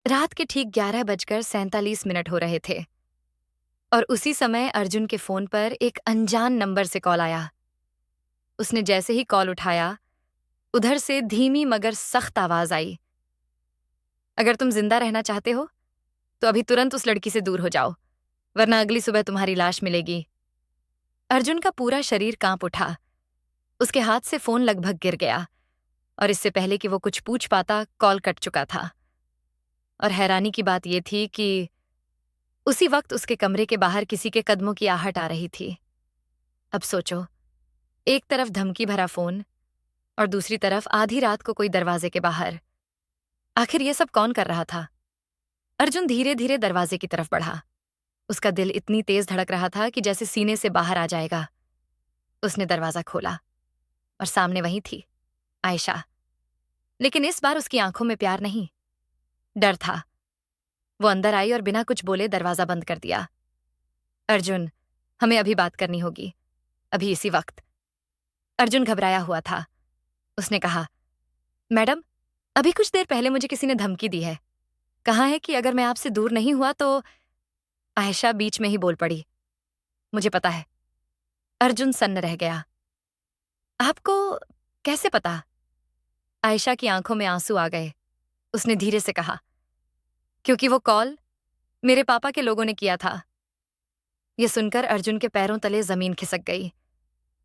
रात के ठीक 11:47 हो रहे थे और उसी समय अर्जुन के फोन पर एक अनजान नंबर से कॉल आया। उसने जैसे ही कॉल उठाया, उधर से धीमी मगर सख्त आवाज आई। अगर तुम जिंदा रहना चाहते हो तो अभी तुरंत उस लड़की से दूर हो जाओ, वरना अगली सुबह तुम्हारी लाश मिलेगी। अर्जुन का पूरा शरीर कांप उठा। उसके हाथ से फोन लगभग गिर गया और इससे पहले कि वो कुछ पूछ पाता, कॉल कट चुका था। और हैरानी की बात यह थी कि उसी वक्त उसके कमरे के बाहर किसी के कदमों की आहट आ रही थी। अब सोचो, एक तरफ धमकी भरा फोन और दूसरी तरफ आधी रात को कोई दरवाजे के बाहर। आखिर ये सब कौन कर रहा था? अर्जुन धीरे धीरे दरवाजे की तरफ बढ़ा। उसका दिल इतनी तेज धड़क रहा था कि जैसे सीने से बाहर आ जाएगा। उसने दरवाजा खोला और सामने वही थी, आयशा। लेकिन इस बार उसकी आंखों में प्यार नहीं, डर था। वो अंदर आई और बिना कुछ बोले दरवाजा बंद कर दिया। अर्जुन, हमें अभी बात करनी होगी, अभी इसी वक्त। अर्जुन घबराया हुआ था। उसने कहा, मैडम, अभी कुछ देर पहले मुझे किसी ने धमकी दी है। कहा है कि अगर मैं आपसे दूर नहीं हुआ तो। आयशा बीच में ही बोल पड़ी, मुझे पता है। अर्जुन सन्न रह गया। आपको कैसे पता? आयशा की आंखों में आंसू आ गए। उसने धीरे से कहा, क्योंकि वो कॉल मेरे पापा के लोगों ने किया था। यह सुनकर अर्जुन के पैरों तले जमीन खिसक गई।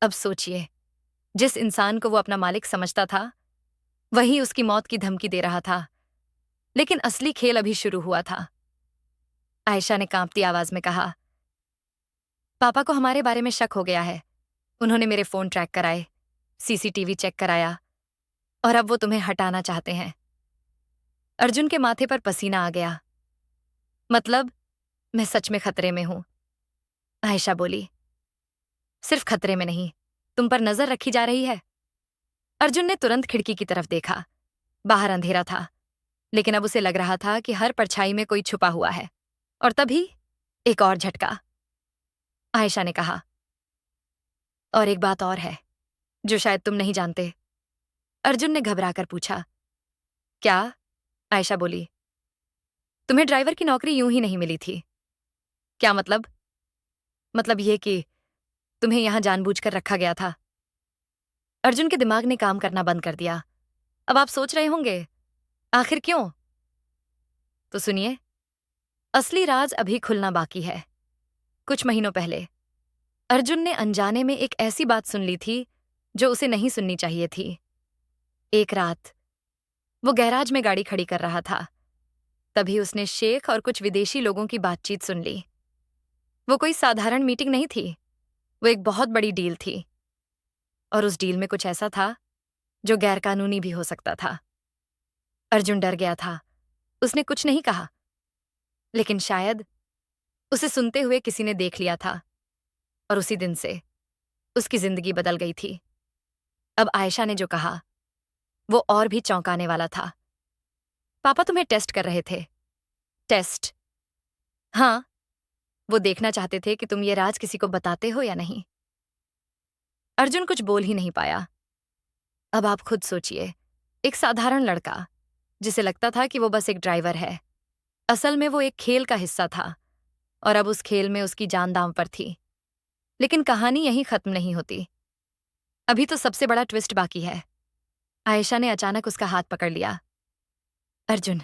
अब सोचिए, जिस इंसान को वो अपना मालिक समझता था, वही उसकी मौत की धमकी दे रहा था। लेकिन असली खेल अभी शुरू हुआ था। आयशा ने कांपती आवाज में कहा, पापा को हमारे बारे में शक हो गया है। उन्होंने मेरे फोन ट्रैक कराए, सीसीटीवी चेक कराया, और अब वो तुम्हें हटाना चाहते हैं। अर्जुन के माथे पर पसीना आ गया। मतलब, मैं सच में खतरे में हूं, आयशा बोली। सिर्फ खतरे में नहीं, तुम पर नजर रखी जा रही है। अर्जुन ने तुरंत खिड़की की तरफ देखा। बाहर अंधेरा था, लेकिन अब उसे लग रहा था कि हर परछाई में कोई छुपा हुआ है। और तभी एक और झटका। आयशा ने कहा, और एक बात और है जो शायद तुम नहीं जानते। अर्जुन ने घबराकर पूछा, क्या? आयशा बोली, तुम्हें ड्राइवर की नौकरी यूं ही नहीं मिली थी। क्या मतलब? मतलब ये कि तुम्हें यहां जानबूझकर रखा गया था। अर्जुन के दिमाग ने काम करना बंद कर दिया। अब आप सोच रहे होंगे, आखिर क्यों? तो सुनिए, असली राज अभी खुलना बाकी है। कुछ महीनों पहले अर्जुन ने अनजाने में एक ऐसी बात सुन ली थी जो उसे नहीं सुननी चाहिए थी। एक रात वो गैराज में गाड़ी खड़ी कर रहा था। तभी उसने शेख और कुछ विदेशी लोगों की बातचीत सुन ली। वो कोई साधारण मीटिंग नहीं थी, वो एक बहुत बड़ी डील थी। और उस डील में कुछ ऐसा था जो गैरकानूनी भी हो सकता था। अर्जुन डर गया था। उसने कुछ नहीं कहा, लेकिन शायद उसे सुनते हुए किसी ने देख लिया था, और उसी दिन से उसकी जिंदगी बदल गई थी। अब आयशा ने जो कहा वो और भी चौंकाने वाला था। पापा तुम्हें टेस्ट कर रहे थे। टेस्ट? हाँ, वो देखना चाहते थे कि तुम ये राज किसी को बताते हो या नहीं। अर्जुन कुछ बोल ही नहीं पाया। अब आप खुद सोचिए, एक साधारण लड़का जिसे लगता था कि वो बस एक ड्राइवर है, असल में वो एक खेल का हिस्सा था, और अब उस खेल में उसकी जान दांव पर थी। लेकिन कहानी यहीं खत्म नहीं होती। अभी तो सबसे बड़ा ट्विस्ट बाकी है। आयशा ने अचानक उसका हाथ पकड़ लिया। अर्जुन,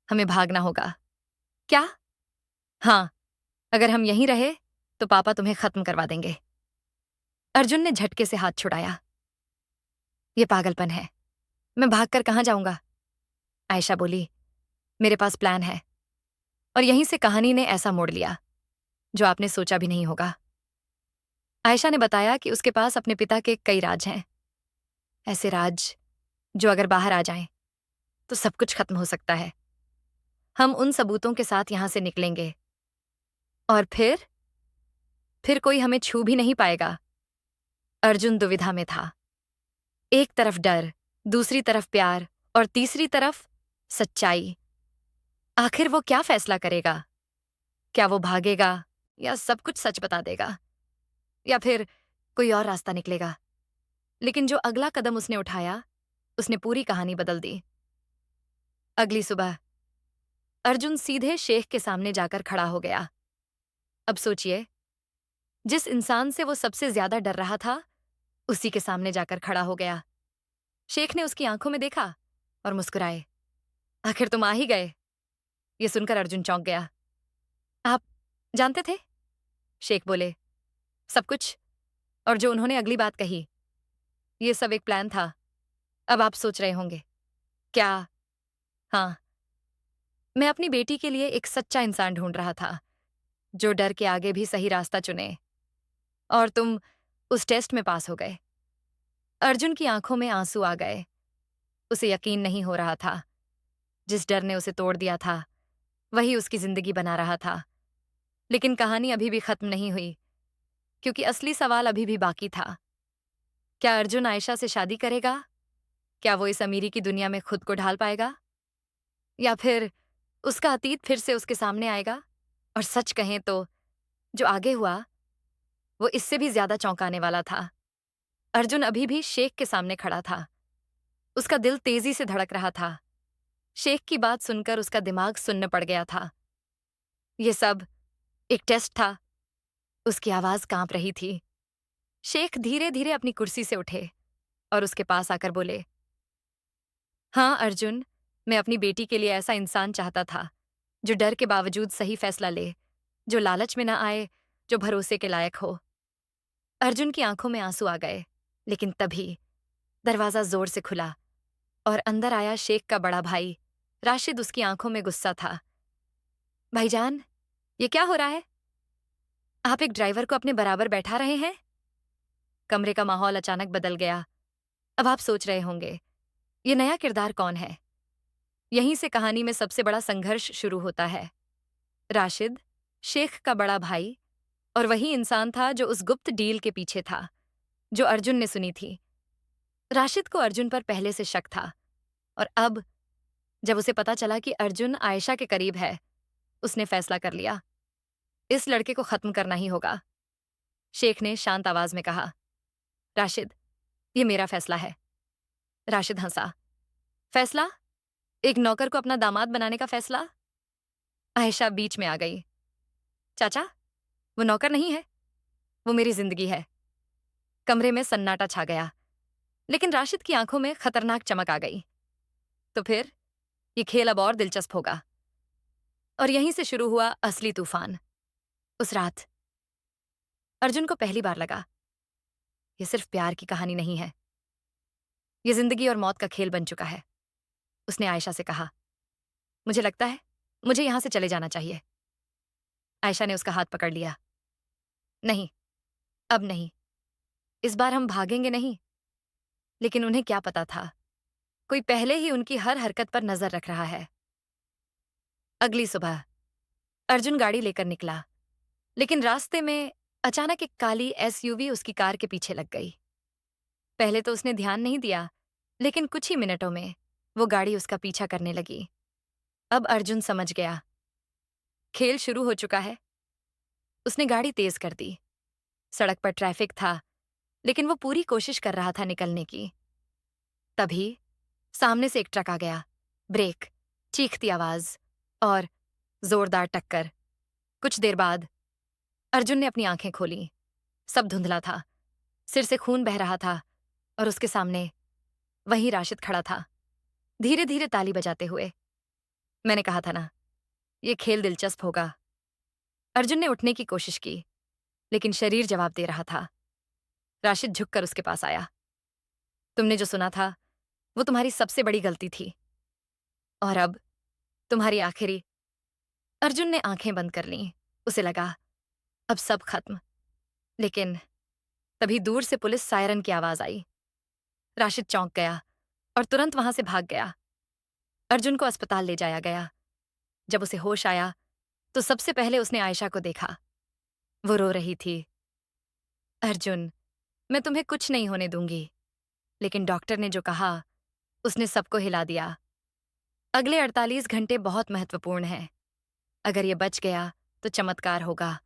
हमें भागना होगा। क्या? हाँ, अगर हम यहीं रहे तो पापा तुम्हें खत्म करवा देंगे। अर्जुन ने झटके से हाथ छुड़ाया। ये पागलपन है, मैं भागकर कहां जाऊंगा? आयशा बोली, मेरे पास प्लान है। और यहीं से कहानी ने ऐसा मोड़ लिया जो आपने सोचा भी नहीं होगा। आयशा ने बताया कि उसके पास अपने पिता के कई राज हैं। ऐसे राज जो अगर बाहर आ जाएं तो सब कुछ खत्म हो सकता है। हम उन सबूतों के साथ यहां से निकलेंगे, और फिर कोई हमें छू भी नहीं पाएगा। अर्जुन दुविधा में था। एक तरफ डर, दूसरी तरफ प्यार, और तीसरी तरफ सच्चाई। आखिर वो क्या फैसला करेगा? क्या वो भागेगा, या सब कुछ सच बता देगा, या फिर कोई और रास्ता निकलेगा? लेकिन जो अगला कदम उसने उठाया, उसने पूरी कहानी बदल दी। अगली सुबह अर्जुन सीधे शेख के सामने जाकर खड़ा हो गया। अब सोचिए, जिस इंसान से वो सबसे ज्यादा डर रहा था, उसी के सामने जाकर खड़ा हो गया। शेख ने उसकी आंखों में देखा और मुस्कुराए। आखिर तुम आ ही गए। ये सुनकर अर्जुन चौंक गया। आप जानते थे? शेख बोले। सब कुछ। और जो उन्होंने अगली बात कही, ये सब एक प्लान था। अब आप सोच रहे होंगे, क्या? हाँ, मैं अपनी बेटी के लिए एक सच्चा इंसान ढूंढ रहा था, जो डर के आगे भी सही रास्ता चुने। और तुम उस टेस्ट में पास हो गए। अर्जुन की आंखों में आंसू आ गए। उसे यकीन नहीं हो रहा था। जिस डर ने उसे तोड़ दिया था, वही उसकी जिंदगी बना रहा था। लेकिन कहानी अभी भी खत्म नहीं हुई, क्योंकि असली सवाल अभी भी बाकी था। क्या अर्जुन आयशा से शादी करेगा? क्या वो इस अमीरी की दुनिया में खुद को ढाल पाएगा? या फिर उसका अतीत फिर से उसके सामने आएगा? और सच कहें तो जो आगे हुआ, वो इससे भी ज्यादा चौंकाने वाला था। अर्जुन अभी भी शेख के सामने खड़ा था। उसका दिल तेजी से धड़क रहा था। शेख की बात सुनकर उसका दिमाग सुन्न पड़ गया था। ये सब एक टेस्ट था। उसकी आवाज कांप रही थी। शेख धीरे धीरे अपनी कुर्सी से उठे और उसके पास आकर बोले, हाँ अर्जुन, मैं अपनी बेटी के लिए ऐसा इंसान चाहता था, जो डर के बावजूद सही फैसला ले, जो लालच में ना आए, जो भरोसे के लायक हो। अर्जुन की आंखों में आंसू आ गए, लेकिन तभी दरवाजा जोर से खुला और अंदर आया शेख का बड़ा भाई राशिद। उसकी आंखों में गुस्सा था। भाईजान, ये क्या हो रहा है? आप एक ड्राइवर को अपने बराबर बैठा रहे हैं? कमरे का माहौल अचानक बदल गया। अब आप सोच रहे होंगे, ये नया किरदार कौन है? यहीं से कहानी में सबसे बड़ा संघर्ष शुरू होता है। राशिद, शेख का बड़ा भाई, और वही इंसान था जो उस गुप्त डील के पीछे था, जो अर्जुन ने सुनी थी। राशिद को अर्जुन पर पहले से शक था, और अब जब उसे पता चला कि अर्जुन आयशा के करीब है, उसने फैसला कर लिया, इस लड़के को खत्म करना ही होगा। शेख ने शांत आवाज में कहा, राशिद, ये मेरा फैसला है। राशिद हंसा। फैसला? एक नौकर को अपना दामाद बनाने का फैसला? आयशा बीच में आ गई। चाचा, वो नौकर नहीं है, वो मेरी जिंदगी है। कमरे में सन्नाटा छा गया, लेकिन राशिद की आंखों में खतरनाक चमक आ गई। तो फिर ये खेल अब और दिलचस्प होगा। और यहीं से शुरू हुआ असली तूफान। उस रात अर्जुन को पहली बार लगा, ये सिर्फ प्यार की कहानी नहीं है, ये जिंदगी और मौत का खेल बन चुका है। उसने आयशा से कहा, मुझे लगता है मुझे यहां से चले जाना चाहिए। आयशा ने उसका हाथ पकड़ लिया। नहीं, अब नहीं। इस बार हम भागेंगे नहीं। लेकिन उन्हें क्या पता था, कोई पहले ही उनकी हर हरकत पर नजर रख रहा है। अगली सुबह अर्जुन गाड़ी लेकर निकला, लेकिन रास्ते में अचानक एक काली एसयूवी उसकी कार के पीछे लग गई। पहले तो उसने ध्यान नहीं दिया, लेकिन कुछ ही मिनटों में वो गाड़ी उसका पीछा करने लगी। अब अर्जुन समझ गया, खेल शुरू हो चुका है। उसने गाड़ी तेज कर दी। सड़क पर ट्रैफिक था, लेकिन वो पूरी कोशिश कर रहा था निकलने की। तभी सामने से एक ट्रक आ गया। ब्रेक, चीखती आवाज और जोरदार टक्कर। कुछ देर बाद अर्जुन ने अपनी आंखें खोली। सब धुंधला था, सिर से खून बह रहा था, और उसके सामने वही राशिद खड़ा था, धीरे धीरे ताली बजाते हुए। मैंने कहा था ना, ये खेल दिलचस्प होगा। अर्जुन ने उठने की कोशिश की, लेकिन शरीर जवाब दे रहा था। राशिद झुककर उसके पास आया। तुमने जो सुना था, वो तुम्हारी सबसे बड़ी गलती थी, और अब तुम्हारी आखिरी। अर्जुन ने आंखें बंद कर लीं। उसे लगा अब सब खत्म। लेकिन तभी दूर से पुलिस सायरन की आवाज आई। राशिद चौंक गया और तुरंत वहां से भाग गया। अर्जुन को अस्पताल ले जाया गया। जब उसे होश आया, तो सबसे पहले उसने आयशा को देखा। वो रो रही थी। अर्जुन, मैं तुम्हें कुछ नहीं होने दूंगी, लेकिन डॉक्टर ने जो कहा, उसने सबको हिला दिया। अगले 48 घंटे बहुत महत्वपूर्ण हैं। अगर ये बच गया तो चमत्कार होगा।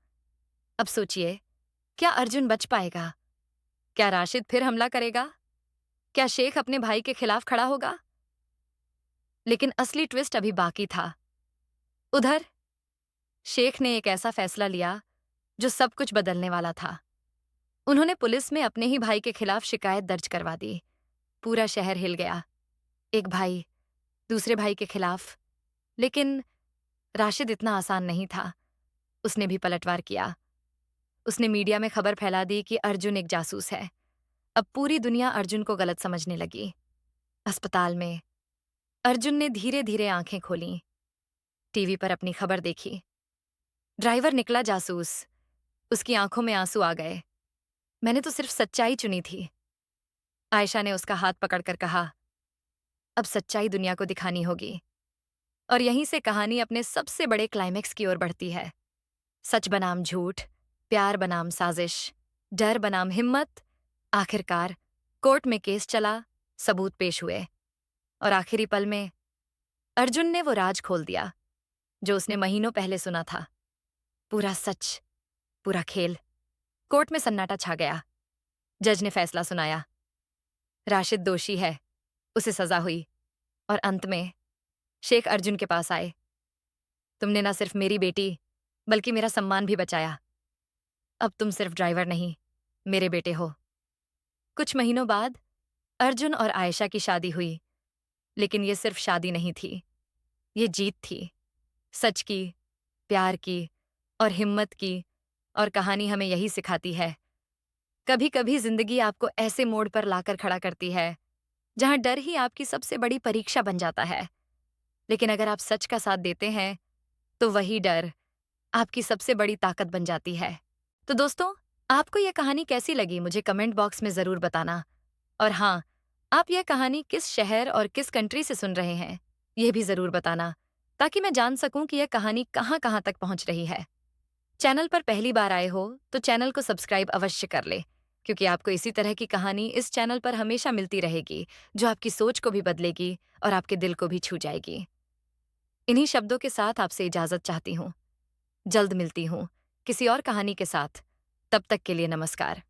अब सोचिए, क्या अर्जुन बच पाएगा? क्या राशिद फिर हमला करेगा? क्या शेख अपने भाई के खिलाफ खड़ा होगा? लेकिन असली ट्विस्ट अभी बाकी था। उधर शेख ने एक ऐसा फैसला लिया जो सब कुछ बदलने वाला था। उन्होंने पुलिस में अपने ही भाई के खिलाफ शिकायत दर्ज करवा दी। पूरा शहर हिल गया। एक भाई दूसरे भाई के खिलाफ। लेकिन राशिद इतना आसान नहीं था। उसने भी पलटवार किया। उसने मीडिया में खबर फैला दी कि अर्जुन एक जासूस है। अब पूरी दुनिया अर्जुन को गलत समझने लगी। अस्पताल में अर्जुन ने धीरे धीरे आंखें खोलीं। टीवी पर अपनी खबर देखी। ड्राइवर निकला जासूस। उसकी आंखों में आंसू आ गए। मैंने तो सिर्फ सच्चाई चुनी थी। आयशा ने उसका हाथ पकड़कर कहा, अब सच्चाई दुनिया को दिखानी होगी। और यहीं से कहानी अपने सबसे बड़े क्लाइमेक्स की ओर बढ़ती है। सच बनाम झूठ, प्यार बनाम साजिश, डर बनाम हिम्मत। आखिरकार कोर्ट में केस चला, सबूत पेश हुए और आखिरी पल में अर्जुन ने वो राज खोल दिया जो उसने महीनों पहले सुना था। पूरा सच, पूरा खेल। कोर्ट में सन्नाटा छा गया। जज ने फैसला सुनाया। राशिद दोषी है, उसे सजा हुई। और अंत में शेख अर्जुन के पास आए। तुमने ना सिर्फ मेरी बेटी बल्कि मेरा सम्मान भी बचाया। अब तुम सिर्फ ड्राइवर नहीं, मेरे बेटे हो। कुछ महीनों बाद अर्जुन और आयशा की शादी हुई। लेकिन ये सिर्फ शादी नहीं थी, ये जीत थी। सच की, प्यार की और हिम्मत की। और कहानी हमें यही सिखाती है, कभी कभी जिंदगी आपको ऐसे मोड़ पर लाकर खड़ा करती है जहां डर ही आपकी सबसे बड़ी परीक्षा बन जाता है। लेकिन अगर आप सच का साथ देते हैं तो वही डर आपकी सबसे बड़ी ताकत बन जाती है। तो दोस्तों, आपको यह कहानी कैसी लगी मुझे कमेंट बॉक्स में जरूर बताना। और हाँ, आप यह कहानी किस शहर और किस कंट्री से सुन रहे हैं यह भी जरूर बताना, ताकि मैं जान सकूं कि यह कहानी कहां कहां तक पहुंच रही है। चैनल पर पहली बार आए हो तो चैनल को सब्सक्राइब अवश्य कर ले, क्योंकि आपको इसी तरह की कहानी इस चैनल पर हमेशा मिलती रहेगी, जो आपकी सोच को भी बदलेगी और आपके दिल को भी छू जाएगी। इन्हीं शब्दों के साथ आपसे इजाजत चाहती हूँ। जल्द मिलती हूँ किसी और कहानी के साथ। तब तक के लिए नमस्कार।